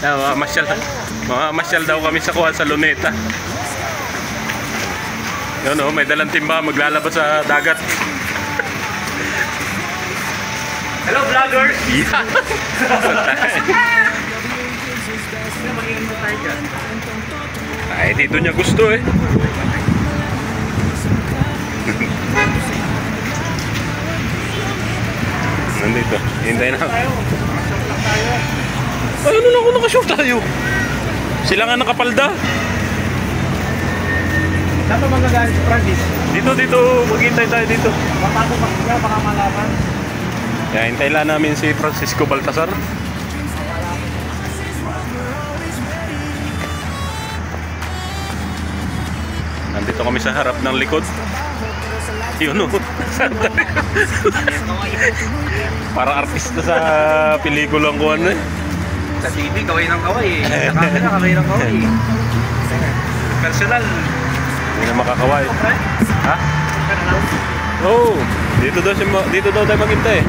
Mamasyal daw kami sa kuha sa Luneta. Yun o, may dalang timba maglalabas sa dagat. Hello vloggers! Yeah. Ay, dito niya gusto eh. Nandito, hintayin na. Ay, ano lang kung nakashoot tayo? Sila nga nakapalda. Saan ba magagalit si Francis? Dito, maghintay tayo dito. Matapo pa siya, baka malaman. Kaya hintay lang namin si Francisco Baltasar. Nandito kami sa harap ng likod. Yun o. Para artista sa pelikulang kuhan eh. Sa TV, kaway ng kaway eh. Sa camera, kaway ng kaway eh. Personal. Hindi na makakaway. Ha? Oo. Dito daw tayo maghintay.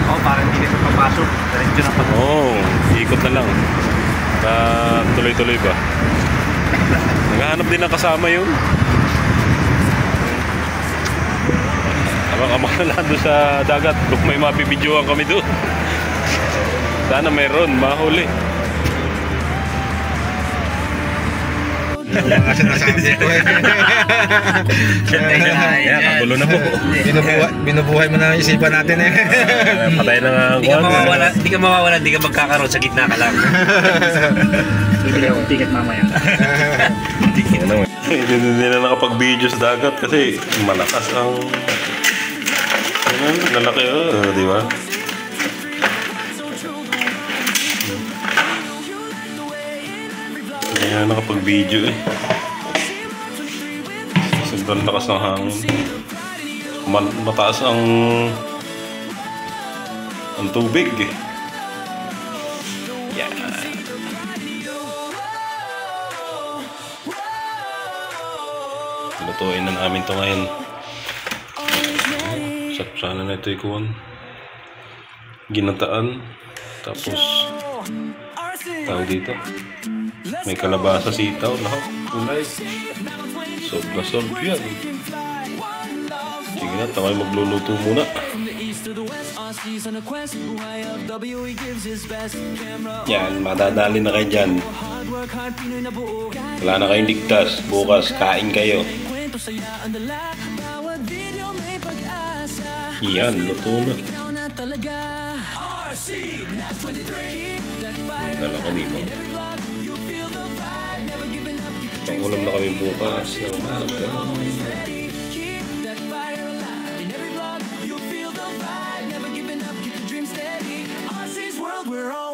Oo, parang hindi nito papasok. Diretso na pa. Oo, ikot na lang. Tuloy-tuloy ba? Naghahanap din ng kasama yun. Abang-abang na lang doon sa dagat. Kung may mapibidyoan kami doon. Sana meron, mahuli. Mga sinasabi ko eh. Kaya kagulo na po. Binubuhay mo na ang isipan natin eh. Patay na nga. Hindi ka mawawala, hindi ka magkakaroon, sa gitna ka lang. Bibili akong ticket mamaya. Hindi na nakapag-video sa dagat kasi malakas ang lalaki di ba? Hindi na nakapag-video eh. Sobrang lakas ng hangin. Mataas ang tubig eh. Yan. Lutuin na namin ito ngayon. Sana na ito ikuhan. Ginataan. Tapos tawag dito. May kalabasa, sitaw, lahat. Kulay. Solve yan. Sige na, tayo magluluto muna. Yan, madadali na kayo dyan. Wala na kayong ligtas. Bukas, kain kayo. Yan, luto na. Dala ka dito. Pangulam na kami bukas. We're all